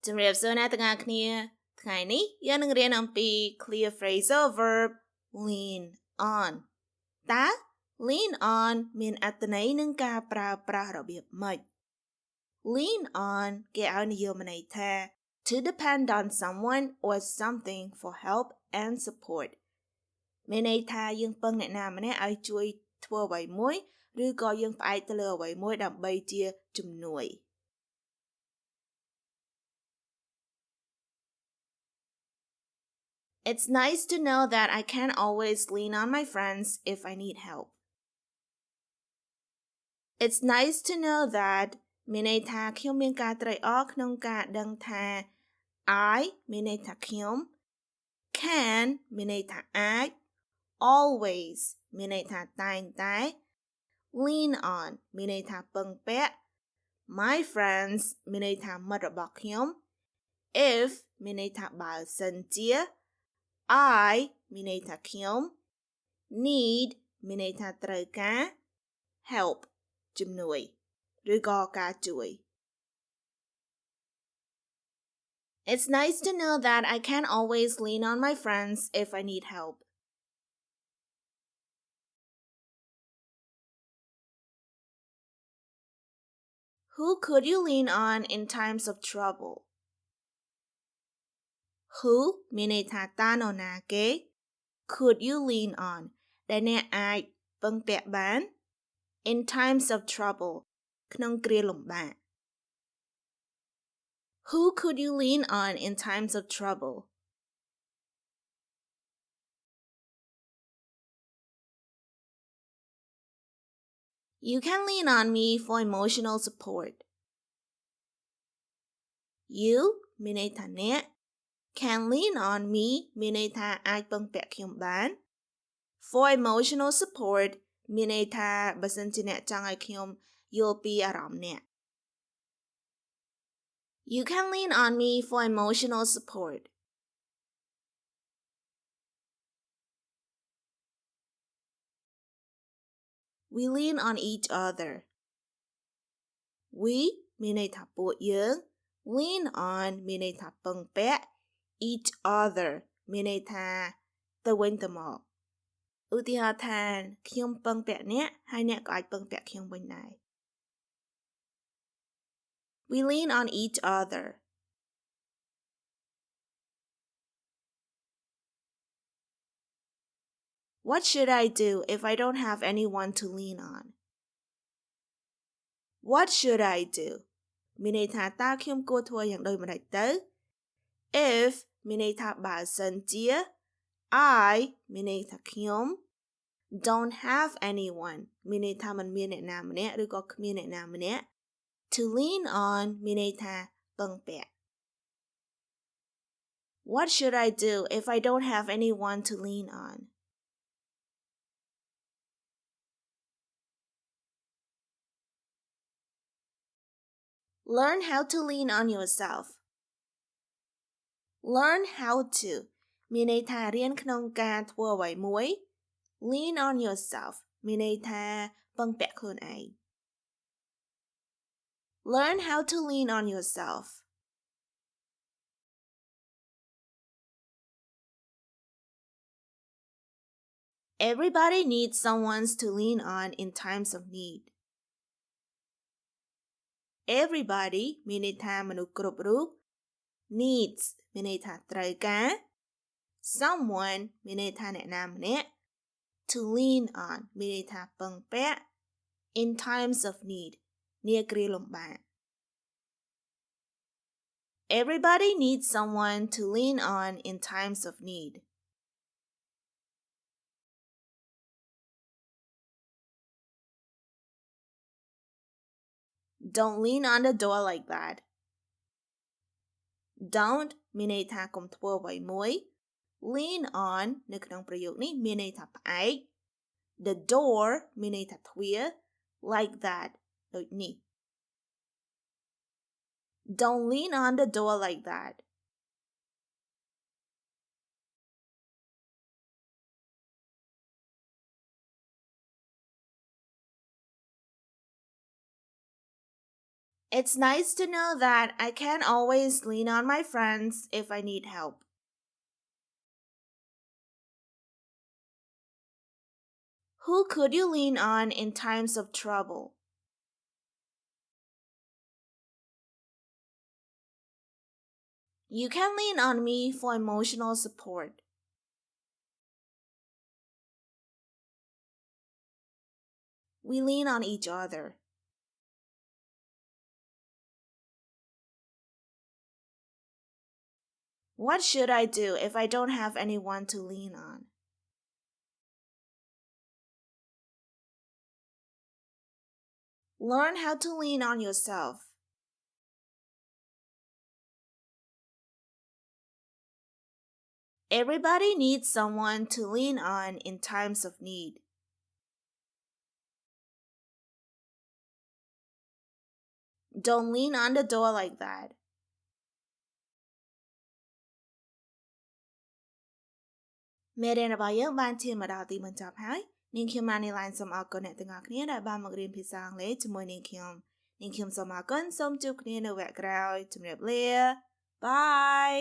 ជំរាបសួរអ្នកទាំងអស់គ្នាថ្ងៃនេះយើងនឹងរៀនអំពី clear phrasal verb lean on តើ lean on មានអត្ថន័យនឹងការប្រើប្រាស់របៀបម៉េច lean on គេឲ្យនិយមន័យថា to depend on someone or something for help and support មានន័យថាយើងពឹងអ្នកណាម្នាក់ឲ្យជួយធ្វើអ្វីមួយឬក៏យើងផ្អែកទៅលើអ្វីមួយដើម្បីជាជំនួយIt's nice to know that I can always lean on my friends if I need help. It's nice to know that មានន័យថាខ្ញុំមានការត្រេកអរក្នុងការដឹងថា I មានន័យថាខ្ញុំ can មានន័យថាអាច always មានន័យថាតែងតែ lean on មានន័យថាពឹងពាក់ my friends មានន័យថាមិត្តរបស់ខ្ញុំ if មានន័យថាបើសិនជា I មានន័យថាខ្ញុំ need មានន័យថាត្រូវការ help ជំនួយឬក៏ការជួយ It's nice to know that I can always lean on my friends if I need help. Who could you lean on in times of trouble? Who មានន័យថាតើនរណាគេ could you lean on ដែលអ្នកអាចពឹងពាក់បាន in times of trouble ក្នុងគ្រាលំបាក Who could you lean on in times of trouble? You can lean on me for emotional support. You មានន័យថាអ្នក can lean on me មានន័យថាអាចពឹងពាក់ខ្ញុំបាន for emotional support មានន័យថាបើសិនជាអ្នកចង់ឲ្យខ្ញុំយល់ពីអារម្មណ៍អ្នក You can lean on me for emotional support. We lean on each other. We មានន័យថាពួកយើង lean on មានន័យថាពឹងពាក់ each other មានន័យថាទៅវិញទៅមកឧទាហរណ៍ថាខ្ញុំពឹងពាក់អ្នកហើយអ្នកក៏អាចពឹងពាក់ខ្ញុំវិញដែរ We lean on each other. What should I do if I don't have anyone to lean on? What should I do? មានន័យថាតើខ្ញុំគួរធ្វើយ៉ាងដូចម្តេចទៅ If មានន័យថាបើសិនជា I មានន័យថាខ្ញុំ don't have anyone មានន័យថាមិនមានអ្នកណាម្នាក់ឬក៏គ្មានអ្នកណាម្នាក់ to lean on មានន័យថាពឹងពាក់ What should I do if I don't have anyone to lean on? Learn how to lean on yourself. Learn how to មានន័យថារៀនក្នុងការធ្វើអ្វីមួយ lean on yourself មានន័យថាពឹងពាក់ខ្លួនឯង Learn how to lean on yourself. Everybody needs someone to lean on in times of need. Everybody មានន័យថាមនុស្សគ្រប់រូប needs មានន័យថាត្រូវការ someone មានន័យថាអ្នកណាម្នាក់ to lean on មានន័យថាពឹងពាក់ in times of need នាគ្រាលំបាក Everybody needs someone to lean on in times of need. Don't lean on the door like that. Don't មានន័យថាកុំធ្វើអ្វីមួយ lean on នៅក្នុងប្រយោគនេះមានន័យថាផ្អែក the door មានន័យថាទ្វារ like that ដូចនេះ Don't lean on the door like that. It's nice to know that I can always lean on my friends if I need help. Who could you lean on in times of trouble? You can lean on me for emotional support. We lean on each other. What should I do if I don't have anyone to lean on? Learn how to lean on yourself. Everybody needs someone to lean on in times of need. Don't lean on the door like that. មេរៀនរបស់យើងបានឈានមកដល់ទីបញ្ចប់ហើយនាងខ្ញុំ Manylen សូមអរគុណអ្នកទាំងអស់គ្នាដែលបានមករៀនភាសាអង់គ្លេសជាមួយនាងខ្ញុំសូមអរគុណសូមជួបគ្នានៅវគ្គក្រោយជម្រាបលា Bye